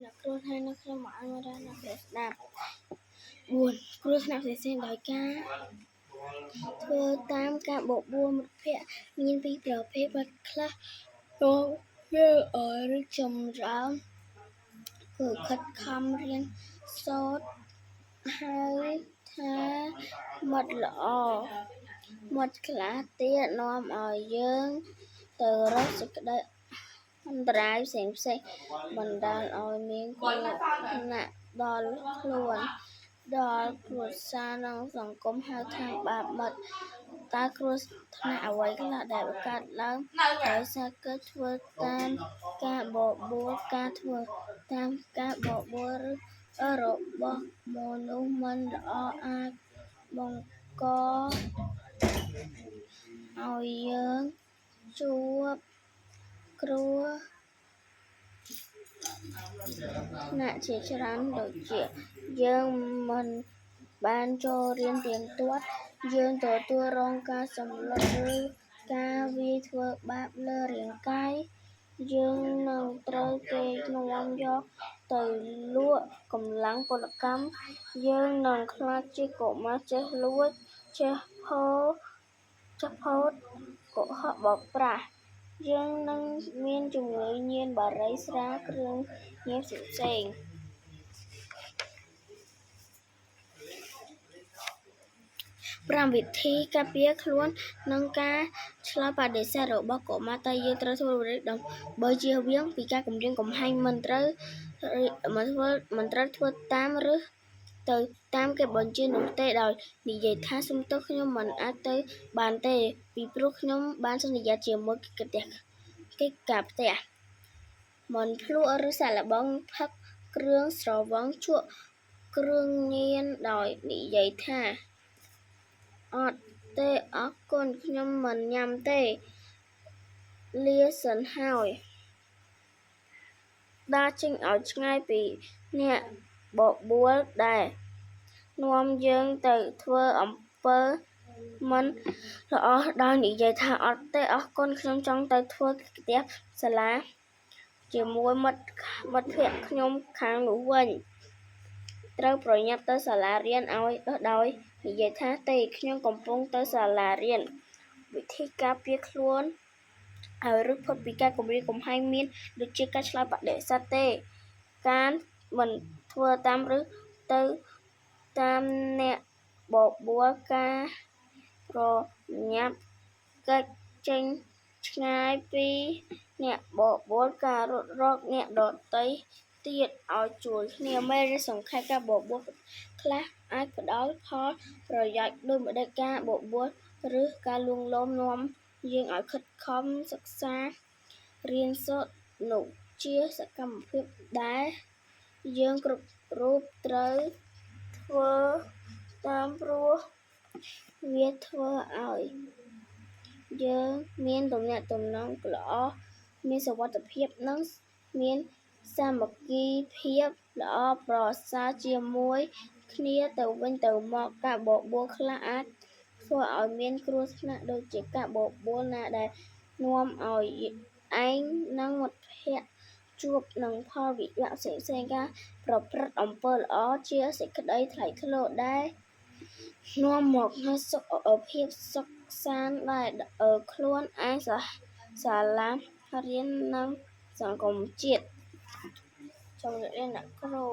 អ្នកគ្រូថានៅក្នុងមួយអង្គរអ្នកស្ដាប់4គ្រោះថ្នាក់ផ្សេងៗដោយការធ្វើតាមការបបួលមិត្តភក្តិមានពីរប្រភេទខ្លះនោះយើងឬចម្រើនគឺខិតខំរៀនសូត្រហៅថាមិត្តល្អមិត្តខ្លះទៀតនាំឲ្យយើងទៅរកសេចក្តីអន្តរាយផ្សេងបណ្ដាលឲ្យមានគ្រោះថ្នាក់ដល់ខ្លួនដល់គ្រួសារនិងសង្គមហៅថាបាបមិត្តតើគ្រោះថ្នាក់អ្វីខ្លះដែលកើតឡើងដោយសារគេធ្វើតាមការបបួលការធ្វើតាមការបបួលរបស់មនុស្សមិនល្អអាចបង្កឲ្យយើងជួបគ្រោះថ្នាក់ជាច្រើនដូចជាយើងមិនបានចូលរៀនទៀងទាត់យើងទទួលរងការសម្លាប់ឬការវាយធ្វើបាបលើរាងកាយយើងនឹងត្រូវគេនាំយកទៅលក់កម្លាំងពលកម្មយើងនឹងក្លាយជាកុមារចេះលួចចេះផូតកុហកបោកប្រាស់យើងនឹងមានជំងឺញៀនបារីស្រាលគ្រឿងញៀនផ្សេង5វិធីការពារខ្លួននឹងការឆ្លើយបដិសេធរបស់កុមារតើយើងត្រូវធ្វើអ្វីដើម្បីជៀសវាងពីការគំរាមកំហែងមិនត្រូវធ្វើតាមឬទៅតាមគេបញ្ជានោះទេដោយនិយាយថាសុំទោសខ្ញុំមិនអាចទៅបានទេពីព្រោះខ្ញុំបានសន្យាជាមួយកិច្ចការផ្ទះមិនភ្លក្សឬសាកល្បងផឹកគ្រឿងស្រវឹងជក់គ្រឿងញៀនដោយនិយាយថាអត់ទេអរគុណខ្ញុំមិនញ៉ាំទេលាសិនហើយដើរចេញឲ្យឆ្ងាយពីអ្នកបបួលដែលនាំយើងទៅធ្វើអំពើមិនល្អដោយនិយាយថាអត់ទេអរគុណខ្ញុំចង់ទៅធ្វើផ្ទះសាលាជាមួយមិត្តភក្តិខ្ញុំខាងនោះវិញត្រូវប្រញាប់ទៅសាលារៀនឲ្យដោយនិយាយថាទេខ្ញុំកំពុងទៅសាលារៀនវិធីការពារខ្លួនឲ្យរួចផុតពីការគំរាមកំហែងមានដូចជាការឆ្លើយបដិសេធទេការមិនធ្វើតាមឬទៅតាមអ្នកបបួលការប្រញាប់គេចចេញឆ្ងាយពីអ្នកបបួលការរត់រកអ្នកដទៃទៀតឲ្យជួយគ្នាមេរៀនសង្ខេបការបបួលខ្លះអាចផ្ដល់ផលប្រយោជន៍ដូចម្តេចការបបួលឬការលួងលោមនាំយើងឲ្យខិតខំសិក្សារៀនសូត្រនោះជាសកម្មភាពដែលយើងគ្រប់រូបត្រូវធ្វើតាមព្រោះវាធ្វើឲ្យយើងមានទំនាក់ទំនងល្អមានសុវត្ថិភាពនិងមានសាមគ្គីភាពល្អប្រសើរជាមួយគ្នាទៅវិញទៅមកការបបួលខ្លះអាចធ្វើឲ្យមានគ្រោះថ្នាក់ដូចជាការបបួលណាដែលនាំឲ្យឯងនិងមិត្តភក្តិជួបនឹងផលវិបាកផ្សេងៗការប្រព្រឹត្តអំពើល្អជាសេចក្តីថ្លៃថ្នូរដែលនាំមកនូវសុខភាពសុខសាន្តដែលខ្លួនឯងសាលារៀននិងសង្គមជាតិសូមជម្រាបលាអ្នកគ្រូ